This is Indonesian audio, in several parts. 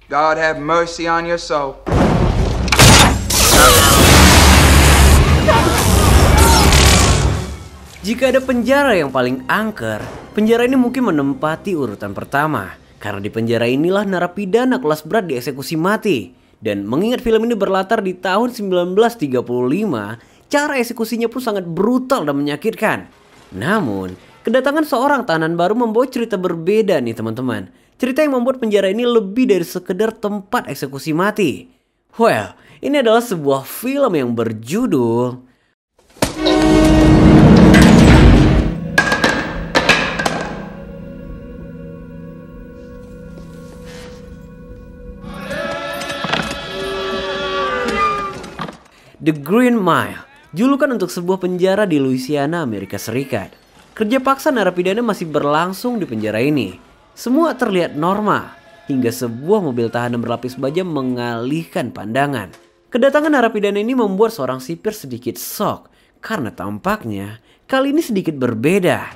God have mercy on your soul. Jika ada penjara yang paling angker, penjara ini mungkin menempati urutan pertama. Karena di penjara inilah narapidana kelas berat dieksekusi mati. Dan mengingat film ini berlatar di tahun 1935, cara eksekusinya pun sangat brutal dan menyakitkan. Namun, kedatangan seorang tahanan baru membawa cerita berbeda nih teman-teman. Cerita yang membuat penjara ini lebih dari sekedar tempat eksekusi mati. Well, ini adalah sebuah film yang berjudul The Green Mile, julukan untuk sebuah penjara di Louisiana, Amerika Serikat. Kerja paksa narapidana masih berlangsung di penjara ini. Semua terlihat normal, hingga sebuah mobil tahanan berlapis baja mengalihkan pandangan. Kedatangan narapidana ini membuat seorang sipir sedikit shock, karena tampaknya kali ini sedikit berbeda.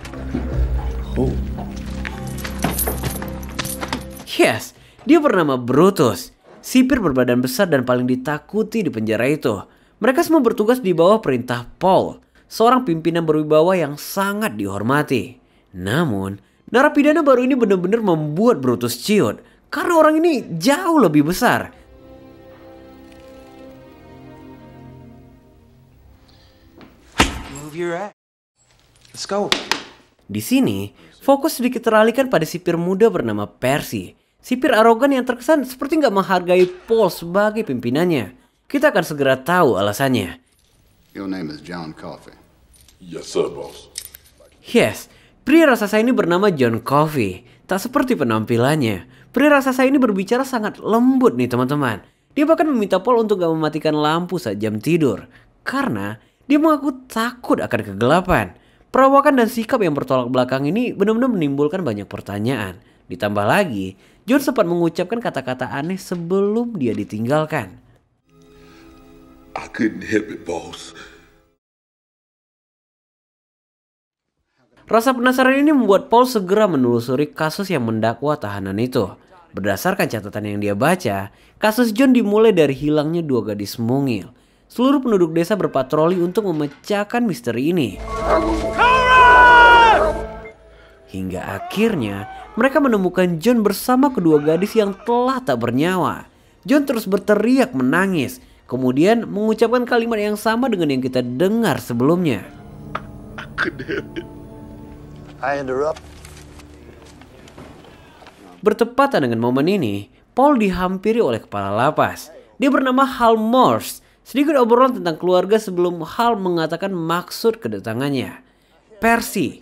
Yes, dia bernama Brutus. Sipir berbadan besar dan paling ditakuti di penjara itu. Mereka semua bertugas di bawah perintah Paul, seorang pimpinan berwibawa yang sangat dihormati. Namun, narapidana baru ini benar-benar membuat Brutus ciut, karena orang ini jauh lebih besar. Move your ass. Let's go. Di sini, fokus sedikit teralihkan pada sipir muda bernama Percy. Sipir arogan yang terkesan seperti nggak menghargai Paul sebagai pimpinannya. Kita akan segera tahu alasannya. Your name is John Coffey. Yes, sir, boss. Yes, pria raksasa ini bernama John Coffey. Tak seperti penampilannya, pria raksasa ini berbicara sangat lembut nih teman-teman. Dia bahkan meminta Paul untuk gak mematikan lampu saat jam tidur. Karena dia mengaku takut akan kegelapan. Perawakan dan sikap yang bertolak belakang ini benar-benar menimbulkan banyak pertanyaan. Ditambah lagi, John sempat mengucapkan kata-kata aneh sebelum dia ditinggalkan. I couldn't help it, boss. Rasa penasaran ini membuat Paul segera menelusuri kasus yang mendakwa tahanan itu. Berdasarkan catatan yang dia baca, kasus John dimulai dari hilangnya 2 gadis mungil. Seluruh penduduk desa berpatroli untuk memecahkan misteri ini. Hingga akhirnya mereka menemukan John bersama kedua gadis yang telah tak bernyawa. John terus berteriak menangis, kemudian mengucapkan kalimat yang sama dengan yang kita dengar sebelumnya. I couldn't help it. I interrupt. Bertepatan dengan momen ini, Paul dihampiri oleh kepala lapas. Dia bernama Hal Morse. Sedikit obrolan tentang keluarga sebelum Hal mengatakan maksud kedatangannya. Percy.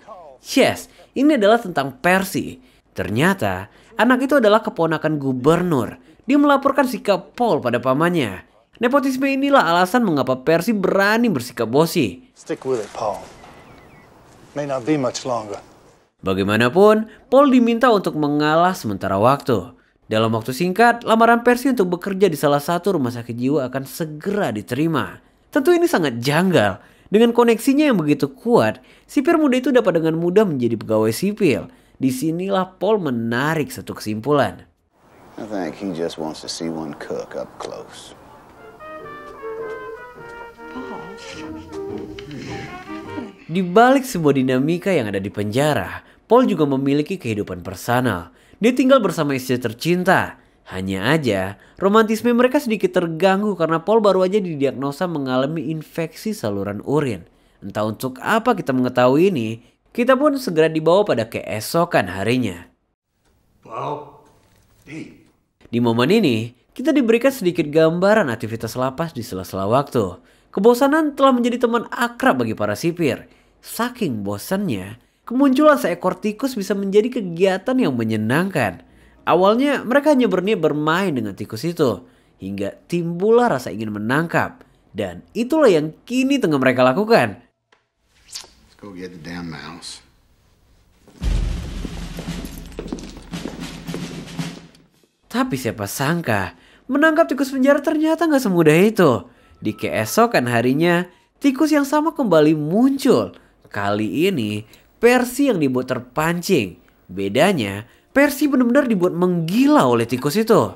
Yes, ini adalah tentang Percy. Ternyata, anak itu adalah keponakan gubernur. Dia melaporkan sikap Paul pada pamannya. Nepotisme inilah alasan mengapa Percy berani bersikap bosi. Stick with it, Paul. May not be much longer. Bagaimanapun, Paul diminta untuk mengalah sementara waktu. Dalam waktu singkat, lamaran Percy untuk bekerja di salah satu rumah sakit jiwa akan segera diterima. Tentu ini sangat janggal. Dengan koneksinya yang begitu kuat, sipir muda itu dapat dengan mudah menjadi pegawai sipil. Disinilah Paul menarik satu kesimpulan. I think he just wants to see one cook up close. Di balik sebuah dinamika yang ada di penjara, Paul juga memiliki kehidupan personal. Dia tinggal bersama istri tercinta. Hanya aja, romantisme mereka sedikit terganggu karena Paul baru aja didiagnosa mengalami infeksi saluran urin. Entah untuk apa kita mengetahui ini, kita pun segera dibawa pada keesokan harinya. Paul? Hey. Di momen ini, kita diberikan sedikit gambaran aktivitas lapas di sela-sela waktu. Kebosanan telah menjadi teman akrab bagi para sipir. Saking bosannya, kemunculan seekor tikus bisa menjadi kegiatan yang menyenangkan. Awalnya mereka hanya berniat bermain dengan tikus itu, hingga timbullah rasa ingin menangkap. Dan itulah yang kini tengah mereka lakukan. Let's go get the damn mouse. Tapi siapa sangka, menangkap tikus penjara ternyata gak semudah itu. Di keesokan harinya, tikus yang sama kembali muncul. Kali ini, Percy yang dibuat terpancing. Bedanya, Percy benar-benar dibuat menggila oleh tikus itu.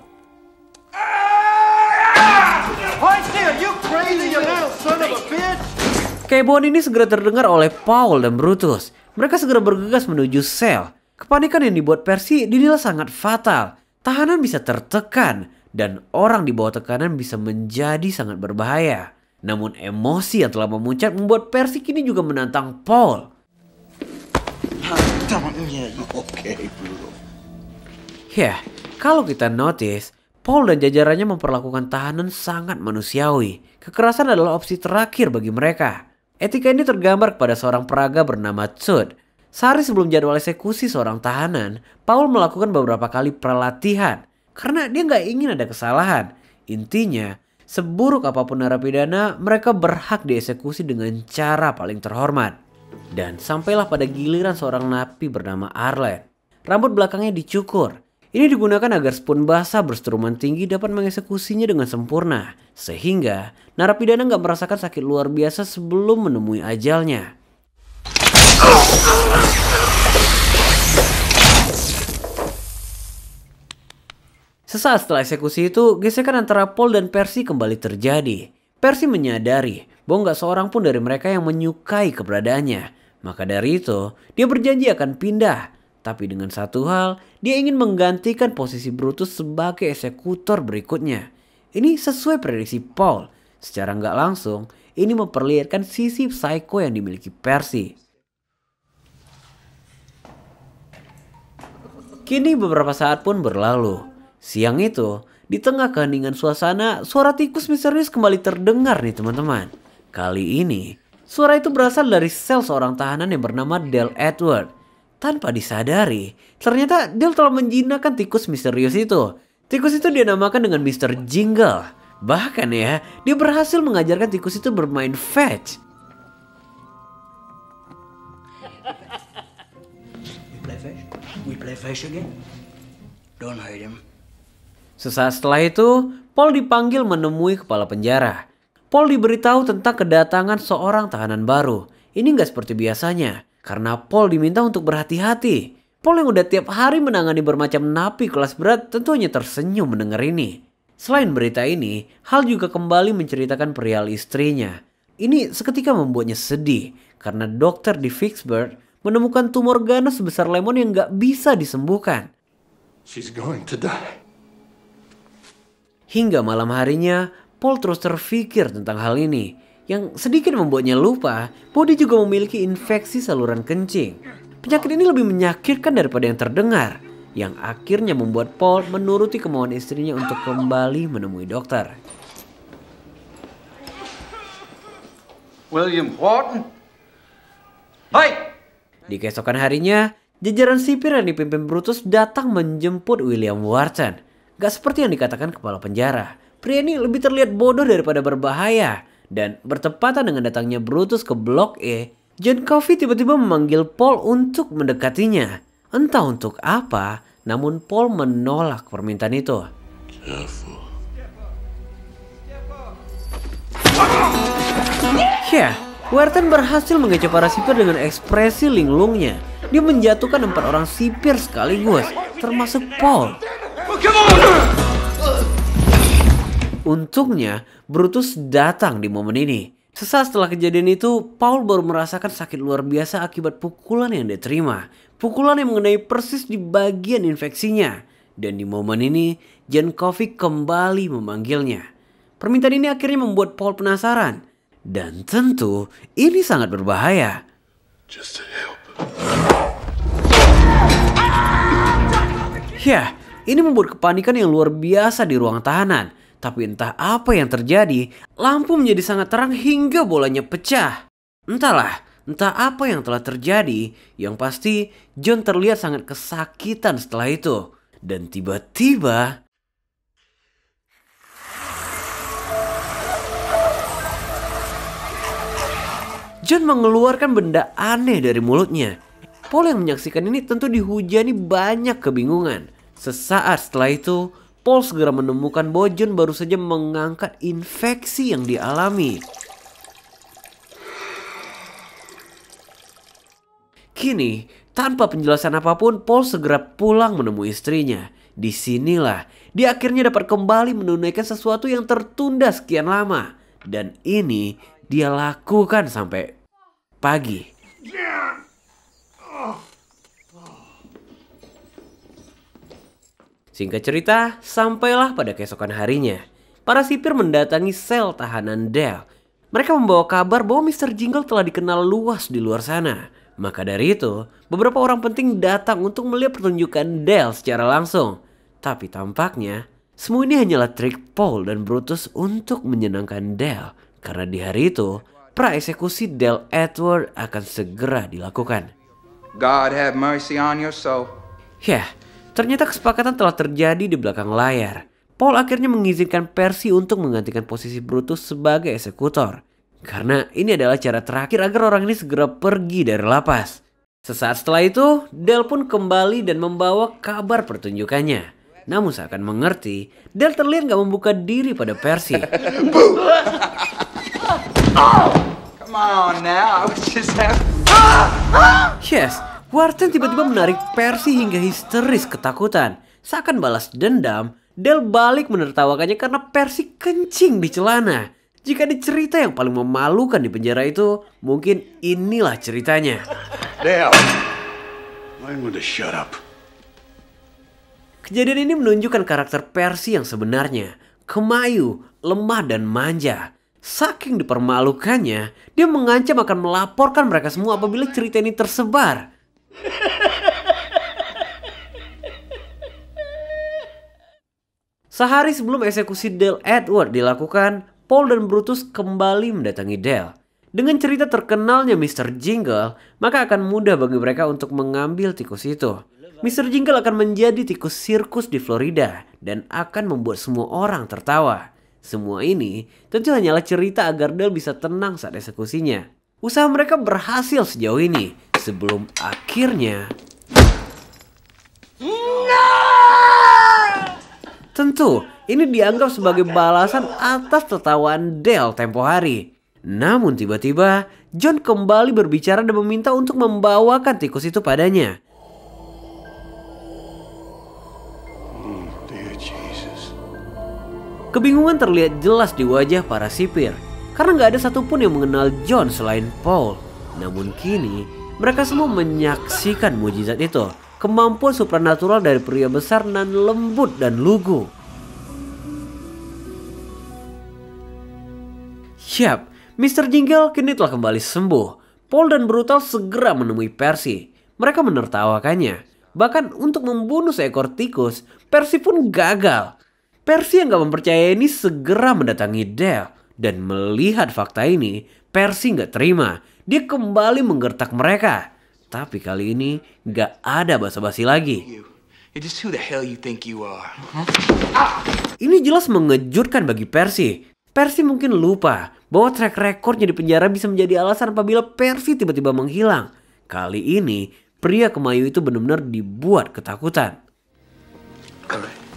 Kehebohan ini segera terdengar oleh Paul dan Brutus. Mereka segera bergegas menuju sel. Kepanikan yang dibuat Percy dinilai sangat fatal. Tahanan bisa tertekan dan orang di bawah tekanan bisa menjadi sangat berbahaya. Namun emosi yang telah memuncak membuat Percy kini juga menantang Paul. Okay, Brutal. Ya, kalau kita notice, Paul dan jajarannya memperlakukan tahanan sangat manusiawi. Kekerasan adalah opsi terakhir bagi mereka. Etika ini tergambar kepada seorang peraga bernama Chud. Sehari sebelum jadwal eksekusi seorang tahanan, Paul melakukan beberapa kali pelatihan. Karena dia nggak ingin ada kesalahan. Intinya, seburuk apapun narapidana, mereka berhak dieksekusi dengan cara paling terhormat. Dan sampailah pada giliran seorang napi bernama Arlen. Rambut belakangnya dicukur. Ini digunakan agar spons basah berstruman tinggi dapat mengeksekusinya dengan sempurna. Sehingga narapidana nggak merasakan sakit luar biasa sebelum menemui ajalnya. Sesaat setelah eksekusi itu, gesekan antara Paul dan Percy kembali terjadi. Percy menyadari bahwa nggak seorang pun dari mereka yang menyukai keberadaannya. Maka dari itu, dia berjanji akan pindah. Tapi dengan satu hal, dia ingin menggantikan posisi Brutus sebagai eksekutor berikutnya. Ini sesuai prediksi Paul. Secara nggak langsung, ini memperlihatkan sisi psycho yang dimiliki Percy. Kini beberapa saat pun berlalu. Siang itu, di tengah keheningan suasana, suara tikus misterius kembali terdengar nih teman-teman. Kali ini, suara itu berasal dari sel seorang tahanan yang bernama Dale Edward. Tanpa disadari, ternyata Dale telah menjinakkan tikus misterius itu. Tikus itu dia namakan dengan Mr. Jingle. Bahkan ya, dia berhasil mengajarkan tikus itu bermain fetch. We play fetch again. Don't hide him. Sesaat setelah itu, Paul dipanggil menemui kepala penjara. Paul diberitahu tentang kedatangan seorang tahanan baru. Ini nggak seperti biasanya, karena Paul diminta untuk berhati-hati. Paul yang udah tiap hari menangani bermacam napi kelas berat tentunya tersenyum mendengar ini. Selain berita ini, Hal juga kembali menceritakan perihal istrinya. Ini seketika membuatnya sedih, karena dokter di Vicksburg menemukan tumor ganas sebesar lemon yang nggak bisa disembuhkan. She's going to die. Hingga malam harinya, Paul terus terfikir tentang hal ini, yang sedikit membuatnya lupa bahwa dia juga memiliki infeksi saluran kencing. Penyakit ini lebih menyakitkan daripada yang terdengar, yang akhirnya membuat Paul menuruti kemauan istrinya untuk kembali menemui dokter. William Wharton? Hey! Di keesokan harinya, jajaran sipir yang dipimpin Brutus datang menjemput William Wharton. Gak seperti yang dikatakan kepala penjara, pria ini lebih terlihat bodoh daripada berbahaya. Dan bertepatan dengan datangnya Brutus ke Blok E, John Coffey tiba-tiba memanggil Paul untuk mendekatinya. Entah untuk apa, namun Paul menolak permintaan itu. Ya, Wharton berhasil mengecoh para sipir dengan ekspresi linglungnya. Dia menjatuhkan 4 orang sipir sekaligus, termasuk Paul. Untungnya, Brutus datang di momen ini. Sesaat setelah kejadian itu, Paul baru merasakan sakit luar biasa akibat pukulan yang dia terima. Pukulan yang mengenai persis di bagian infeksinya. Dan di momen ini, John Coffey kembali memanggilnya. Permintaan ini akhirnya membuat Paul penasaran. Dan tentu, ini sangat berbahaya. Just to help. Ya, ini membuat kepanikan yang luar biasa di ruang tahanan. Tapi entah apa yang terjadi, lampu menjadi sangat terang hingga bolanya pecah. Entahlah, entah apa yang telah terjadi. Yang pasti, John terlihat sangat kesakitan setelah itu. Dan tiba-tiba... John mengeluarkan benda aneh dari mulutnya. Paul yang menyaksikan ini tentu dihujani banyak kebingungan. Sesaat setelah itu, Paul segera menemukan bahwa John baru saja mengangkat infeksi yang dialami. Kini, tanpa penjelasan apapun, Paul segera pulang menemui istrinya. Disinilah, dia akhirnya dapat kembali menunaikan sesuatu yang tertunda sekian lama. Dan ini dia lakukan sampai pagi. Singkat cerita, sampailah pada keesokan harinya. Para sipir mendatangi sel tahanan Dale. Mereka membawa kabar bahwa Mr. Jingle telah dikenal luas di luar sana. Maka dari itu, beberapa orang penting datang untuk melihat pertunjukan Dale secara langsung. Tapi tampaknya, semua ini hanyalah trik Paul dan Brutus untuk menyenangkan Dale. Karena di hari itu, praeksekusi Dale Edward akan segera dilakukan. God have mercy on your soul. Yah, ternyata kesepakatan telah terjadi di belakang layar. Paul akhirnya mengizinkan Percy untuk menggantikan posisi Brutus sebagai eksekutor. Karena ini adalah cara terakhir agar orang ini segera pergi dari lapas. Sesaat setelah itu, Dale pun kembali dan membawa kabar pertunjukannya. Namun seakan mengerti, Dale terlihat gak membuka diri pada Percy. Come on now, I was just having... Yes, Wharton tiba-tiba menarik Percy hingga histeris ketakutan. Seakan balas dendam, Dale balik menertawakannya karena Percy kencing di celana. Jika ada cerita yang paling memalukan di penjara itu, mungkin inilah ceritanya. Dale, I'm going to shut up. Kejadian ini menunjukkan karakter Percy yang sebenarnya. Kemayu, lemah dan manja. Saking dipermalukannya, dia mengancam akan melaporkan mereka semua apabila cerita ini tersebar. Sehari sebelum eksekusi Dale Edward dilakukan, Paul dan Brutus kembali mendatangi Dale. Dengan cerita terkenalnya Mr. Jingle, maka akan mudah bagi mereka untuk mengambil tikus itu. Mr. Jingle akan menjadi tikus sirkus di Florida dan akan membuat semua orang tertawa. Semua ini tentu hanyalah cerita agar Dale bisa tenang saat eksekusinya. Usaha mereka berhasil sejauh ini sebelum akhirnya... Tentu, ini dianggap sebagai balasan atas tertawaan Dale tempo hari. Namun tiba-tiba, John kembali berbicara dan meminta untuk membawakan tikus itu padanya. Kebingungan terlihat jelas di wajah para sipir, karena gak ada satupun yang mengenal John selain Paul. Namun kini, mereka semua menyaksikan mujizat itu. Kemampuan supranatural dari pria besar nan lembut dan lugu. Siap, Mr. Jingle kini telah kembali sembuh. Paul dan Brutal segera menemui Percy. Mereka menertawakannya. Bahkan untuk membunuh seekor tikus, Percy pun gagal. Percy yang gak mempercayai ini segera mendatangi Dale. Dan melihat fakta ini, Percy gak terima. Dia kembali menggertak mereka. Tapi kali ini gak ada basa-basi lagi. Just who the hell you think you are? Ini jelas mengejutkan bagi Percy. Percy mungkin lupa bahwa track recordnya di penjara bisa menjadi alasan apabila Percy tiba-tiba menghilang. Kali ini pria kemayu itu benar-benar dibuat ketakutan. Correct.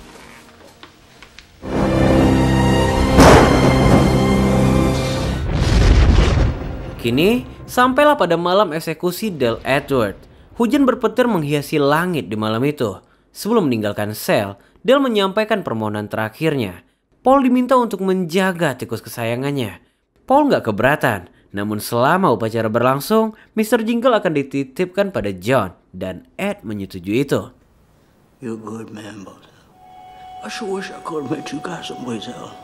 Kini, sampailah pada malam eksekusi Dale Edward. Hujan berpetir menghiasi langit di malam itu. Sebelum meninggalkan sel, Dale menyampaikan permohonan terakhirnya. Paul diminta untuk menjaga tikus kesayangannya. Paul gak keberatan, namun selama upacara berlangsung, Mr. Jingle akan dititipkan pada John, dan Ed menyetujui itu. You're a good man, boss. I sure wish I could have met you guys someplace else.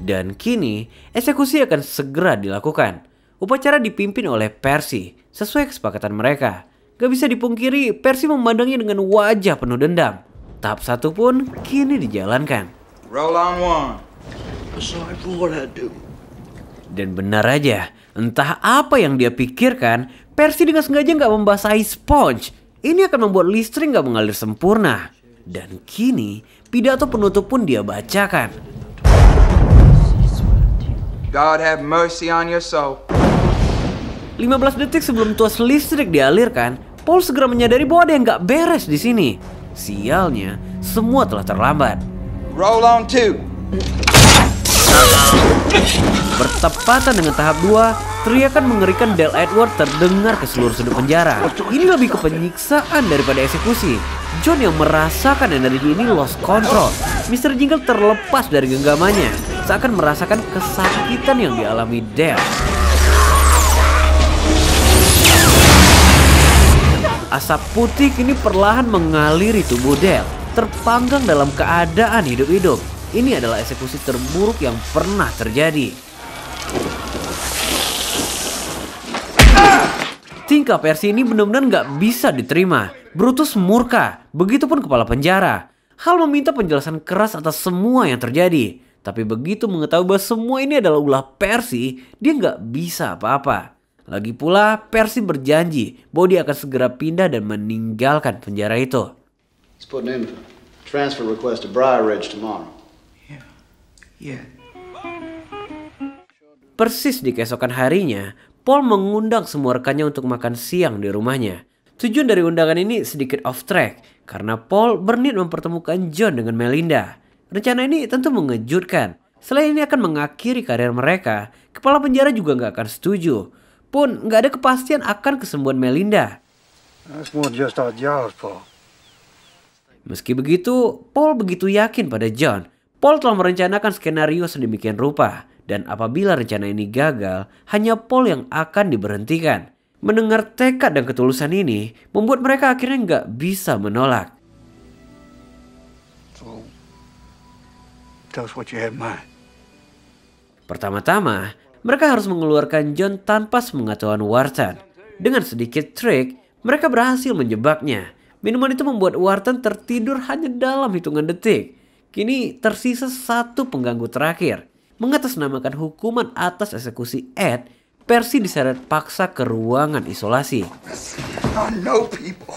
Dan kini, eksekusi akan segera dilakukan. Upacara dipimpin oleh Percy, sesuai kesepakatan mereka. Gak bisa dipungkiri, Percy memandangnya dengan wajah penuh dendam. Tahap satu pun kini dijalankan. Roll on one. Sorry for what I do. Dan benar aja, entah apa yang dia pikirkan, Percy dengan sengaja gak membasahi sponge. Ini akan membuat listrik gak mengalir sempurna. Dan kini, pidato penutup pun dia bacakan. God have mercy on your soul. 15 detik sebelum tuas listrik dialirkan, Paul segera menyadari bahwa ada yang gak beres di sini. Sialnya, semua telah terlambat. Roll on two. Bertepatan dengan tahap 2, teriakan mengerikan Dale Edward terdengar ke seluruh sudut penjara. Ini lebih ke penyiksaan daripada eksekusi. John yang merasakan energi ini lost control. Mr. Jingle terlepas dari genggamannya. seakan merasakan kesakitan yang dialami Dale. Asap putih kini perlahan mengaliri tubuh Dale, terpanggang dalam keadaan hidup-hidup. Ini adalah eksekusi terburuk yang pernah terjadi. Tingkah Percy ini benar-benar nggak bisa diterima. Brutus murka, begitupun kepala penjara. Hal meminta penjelasan keras atas semua yang terjadi. Tapi begitu mengetahui bahwa semua ini adalah ulah Percy, dia nggak bisa apa-apa. Lagi pula, Percy berjanji bahwa dia akan segera pindah dan meninggalkan penjara itu. Let's put in transfer request to Briar Ridge tomorrow. Yeah. Persis di keesokan harinya, Paul mengundang semua rekannya untuk makan siang di rumahnya. Tujuan dari undangan ini sedikit off track, karena Paul berniat mempertemukan John dengan Melinda. Rencana ini tentu mengejutkan. Selain ini akan mengakhiri karir mereka, kepala penjara juga nggak akan setuju. Pun nggak ada kepastian akan kesembuhan Melinda. That's more just our jobs, Paul. Meski begitu, Paul begitu yakin pada John. Paul telah merencanakan skenario sedemikian rupa. Dan apabila rencana ini gagal, hanya Paul yang akan diberhentikan. Mendengar tekad dan ketulusan ini, membuat mereka akhirnya nggak bisa menolak. So, tell us what you have in mind. Pertama-tama, mereka harus mengeluarkan John tanpa sepengetahuan Wharton. Dengan sedikit trik, mereka berhasil menjebaknya. Minuman itu membuat Wharton tertidur hanya dalam hitungan detik. Kini tersisa satu pengganggu terakhir. Mengatasnamakan hukuman atas eksekusi Ed, Percy diseret paksa ke ruangan isolasi. Oh, no, people.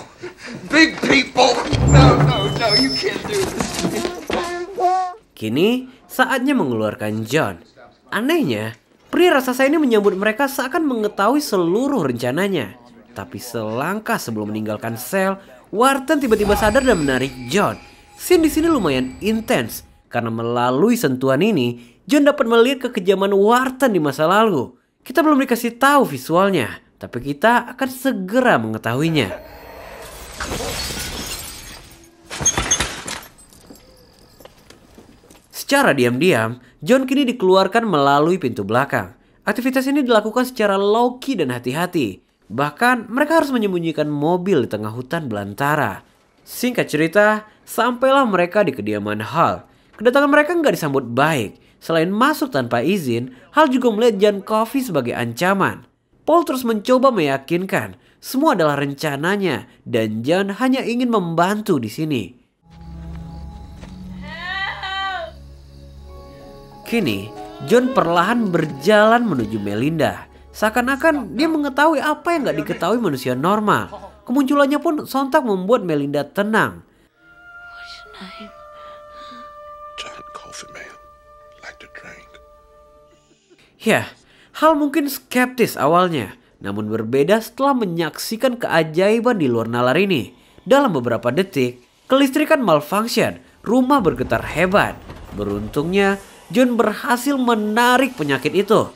Big people. No, you can't do this. Kini, saatnya mengeluarkan John. Anehnya, pria raksasa ini menyambut mereka seakan mengetahui seluruh rencananya. Tapi selangkah sebelum meninggalkan sel, Wharton tiba-tiba sadar dan menarik John. Scene di sini lumayan intens, karena melalui sentuhan ini, John dapat melihat kekejaman Wharton di masa lalu. Kita belum dikasih tahu visualnya, tapi kita akan segera mengetahuinya. Secara diam-diam, John kini dikeluarkan melalui pintu belakang. Aktivitas ini dilakukan secara low-key dan hati-hati. Bahkan mereka harus menyembunyikan mobil di tengah hutan belantara. Singkat cerita, sampailah mereka di kediaman Hal. Kedatangan mereka nggak disambut baik. Selain masuk tanpa izin, Hal juga melihat John Coffey sebagai ancaman. Paul terus mencoba meyakinkan semua adalah rencananya dan John hanya ingin membantu di sini. Kini, John perlahan berjalan menuju Melinda. Seakan-akan dia mengetahui apa yang gak diketahui manusia normal. Kemunculannya pun sontak membuat Melinda tenang. John Coffey, ma'am. Like to drink. Ya, Hal mungkin skeptis awalnya. Namun berbeda setelah menyaksikan keajaiban di luar nalar ini. Dalam beberapa detik, kelistrikan malfunction. Rumah bergetar hebat. Beruntungnya, John berhasil menarik penyakit itu.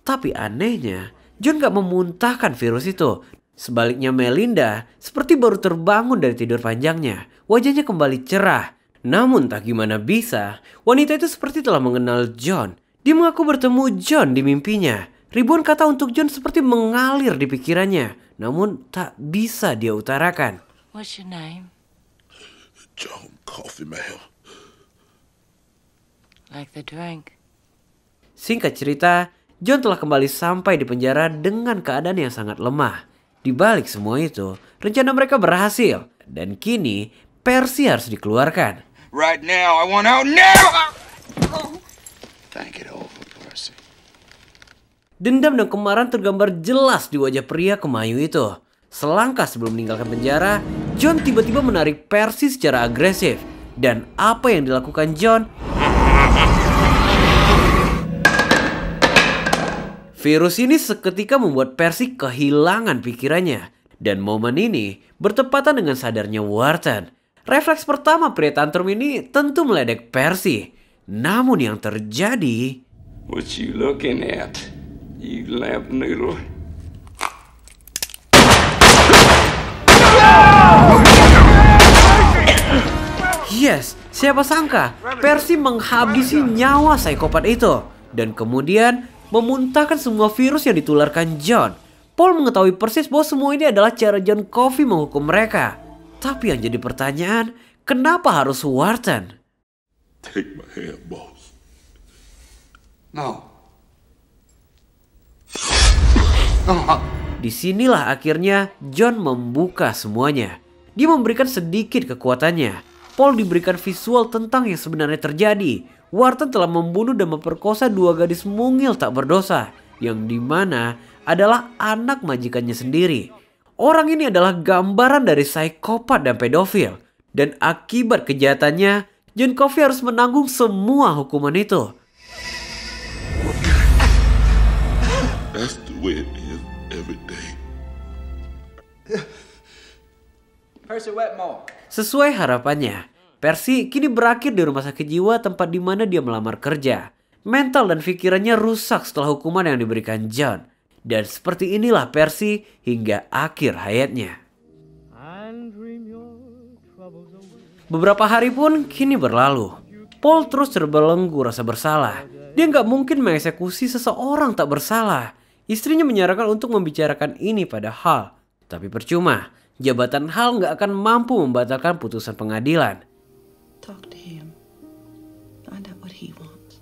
Tapi anehnya, John gak memuntahkan virus itu. Sebaliknya Melinda seperti baru terbangun dari tidur panjangnya. Wajahnya kembali cerah. Namun tak gimana bisa, wanita itu seperti telah mengenal John. Dia mengaku bertemu John di mimpinya. Ribuan kata untuk John seperti mengalir di pikirannya. Namun tak bisa dia utarakan. What's your name? John Coffey, ma'am. Like the drink? Singkat cerita, John telah kembali sampai di penjara dengan keadaan yang sangat lemah. Di balik semua itu, rencana mereka berhasil. Dan kini, Percy harus dikeluarkan. Right now, I want out now! Think it over, Percy. Dendam dan kemarahan tergambar jelas di wajah pria kemayu itu. Selangkah sebelum meninggalkan penjara, John tiba-tiba menarik Percy secara agresif. Dan apa yang dilakukan John? Virus ini seketika membuat Percy kehilangan pikirannya. Dan momen ini bertepatan dengan sadarnya Wharton. Refleks pertama pria tantrum ini tentu meledek Percy. Namun yang terjadi... What you looking at, you lamp noodle? Yes, Siapa sangka Percy menghabisi nyawa psikopat itu dan kemudian memuntahkan semua virus yang ditularkan John. Paul mengetahui persis bahwa semua ini adalah cara John Coffey menghukum mereka. Tapi yang jadi pertanyaan, kenapa harus Wharton? Take my hand, boss. No. Disinilah akhirnya John membuka semuanya. Dia memberikan sedikit kekuatannya. Paul diberikan visual tentang yang sebenarnya terjadi. Wharton telah membunuh dan memperkosa 2 gadis mungil tak berdosa, yang dimana adalah anak majikannya sendiri. Orang ini adalah gambaran dari psikopat dan pedofil. Dan akibat kejahatannya, John Coffey harus menanggung semua hukuman itu. That's the way it is every day. Percy Wetmore. Sesuai harapannya, Percy kini berakhir di rumah sakit jiwa tempat di mana dia melamar kerja. Mental dan pikirannya rusak setelah hukuman yang diberikan John. Dan seperti inilah Percy hingga akhir hayatnya. Beberapa hari pun kini berlalu. Paul terus terbelenggu rasa bersalah. Dia nggak mungkin mengeksekusi seseorang tak bersalah. Istrinya menyarankan untuk membicarakan ini pada Hal. Tapi percuma, jabatan Hal nggak akan mampu membatalkan putusan pengadilan. Talk to him. Find out what he wants.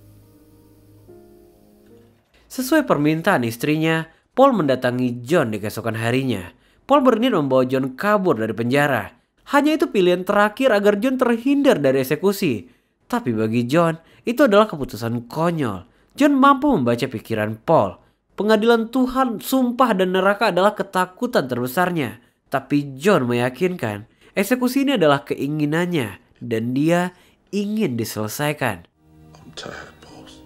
Sesuai permintaan istrinya, Paul mendatangi John di keesokan harinya. Paul berniat membawa John kabur dari penjara. Hanya itu pilihan terakhir agar John terhindar dari eksekusi. Tapi bagi John, itu adalah keputusan konyol. John mampu membaca pikiran Paul. Pengadilan Tuhan, sumpah dan neraka adalah ketakutan terbesarnya. Tapi John meyakinkan eksekusi ini adalah keinginannya dan dia ingin diselesaikan. I'm tired, boss.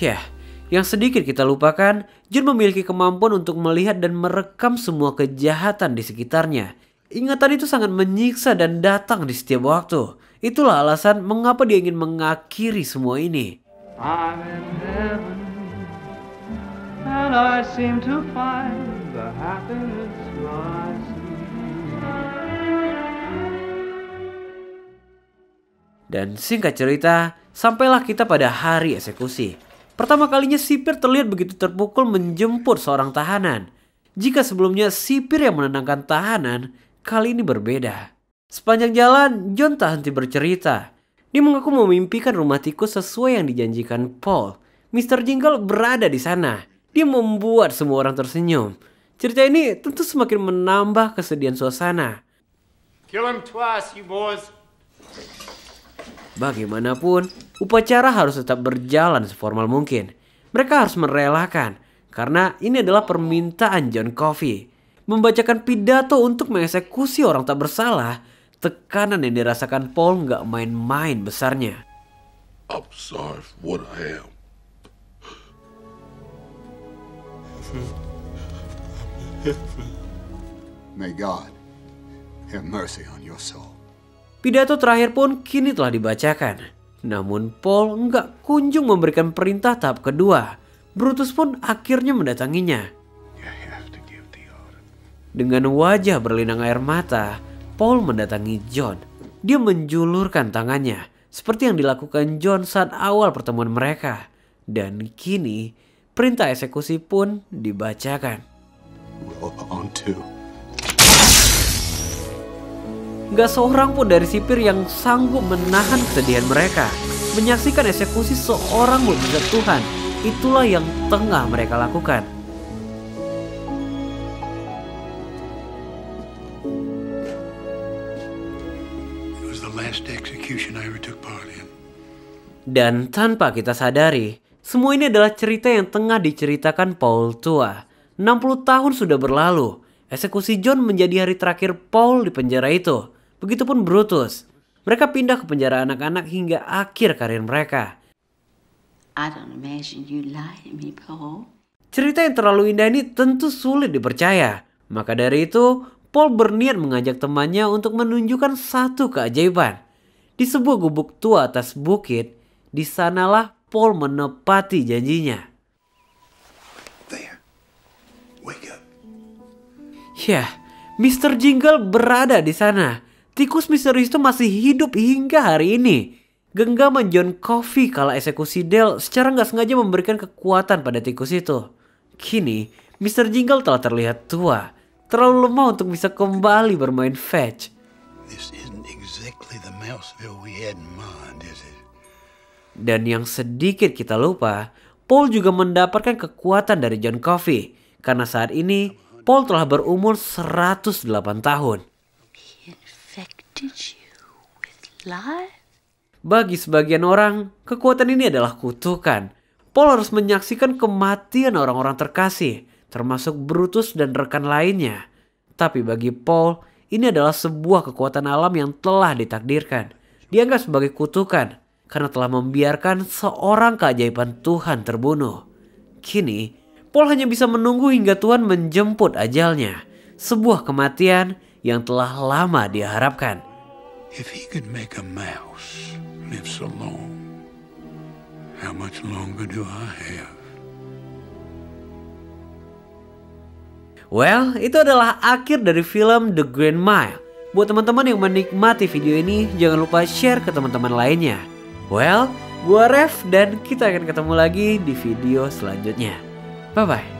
Ya, yang sedikit kita lupakan, John memiliki kemampuan untuk melihat dan merekam semua kejahatan di sekitarnya. Ingatan itu sangat menyiksa dan datang di setiap waktu. Itulah alasan mengapa dia ingin mengakhiri semua ini. I'm in heaven, and I seem to find the happiness I see. Dan singkat cerita, sampailah kita pada hari eksekusi. Pertama kalinya sipir terlihat begitu terpukul menjemput seorang tahanan. Jika sebelumnya sipir yang menenangkan tahanan, kali ini berbeda. Sepanjang jalan, John tak henti bercerita. Dia mengaku memimpikan rumah tikus sesuai yang dijanjikan Paul. Mr. Jingle berada di sana. Dia membuat semua orang tersenyum. Cerita ini tentu semakin menambah kesedihan suasana. Kill him twice, you boys. Bagaimanapun, upacara harus tetap berjalan seformal mungkin. Mereka harus merelakan, karena ini adalah permintaan John Coffey. Membacakan pidato untuk mengeksekusi orang tak bersalah, tekanan yang dirasakan Paul nggak main-main besarnya. I'm sorry for what I am. May God have mercy on your soul. Pidato terakhir pun kini telah dibacakan. Namun Paul nggak kunjung memberikan perintah tahap kedua. Brutus pun akhirnya mendatanginya. Dengan wajah berlinang air mata, Paul mendatangi John. Dia menjulurkan tangannya, seperti yang dilakukan John saat awal pertemuan mereka. Dan kini, perintah eksekusi pun dibacakan. Gak seorang pun dari sipir yang sanggup menahan kesedihan mereka. Menyaksikan eksekusi seorang mukjizat Tuhan. Itulah yang tengah mereka lakukan. Dan tanpa kita sadari, semua ini adalah cerita yang tengah diceritakan Paul tua. 60 tahun sudah berlalu. Eksekusi John menjadi hari terakhir Paul di penjara itu. Begitupun Brutus. Mereka pindah ke penjara anak-anak hingga akhir karir mereka. I don't imagine you lie to me, Paul. Cerita yang terlalu indah ini tentu sulit dipercaya. Maka dari itu, Paul berniat mengajak temannya untuk menunjukkan satu keajaiban. Di sebuah gubuk tua atas bukit, di sanalah Paul menepati janjinya. There. Wake up. Ya, Mr. Jingle berada di sana. tikus misterius itu masih hidup hingga hari ini. Genggaman John Coffey kala eksekusi Dale secara nggak sengaja memberikan kekuatan pada tikus itu. Kini, Mr. Jingle telah terlihat tua, terlalu lemah untuk bisa kembali bermain fetch. This isn't exactly the Mouseville we had in mind, is it? Dan yang sedikit kita lupa, Paul juga mendapatkan kekuatan dari John Coffey. Karena saat ini, Paul telah berumur 108 tahun. He infected you with life? Bagi sebagian orang, kekuatan ini adalah kutukan. Paul harus menyaksikan kematian orang-orang terkasih, termasuk Brutus dan rekan lainnya. Tapi bagi Paul, ini adalah sebuah kekuatan alam yang telah ditakdirkan. Dianggap sebagai kutukan karena telah membiarkan seorang keajaiban Tuhan terbunuh. Kini, Paul hanya bisa menunggu hingga Tuhan menjemput ajalnya. Sebuah kematian yang telah lama dia harapkan. If he could make a mouse live so long, how much longer do I have? Well, itu adalah akhir dari film The Green Mile. Buat teman-teman yang menikmati video ini, jangan lupa share ke teman-teman lainnya. Well, gua Rev dan kita akan ketemu lagi di video selanjutnya. Bye-bye.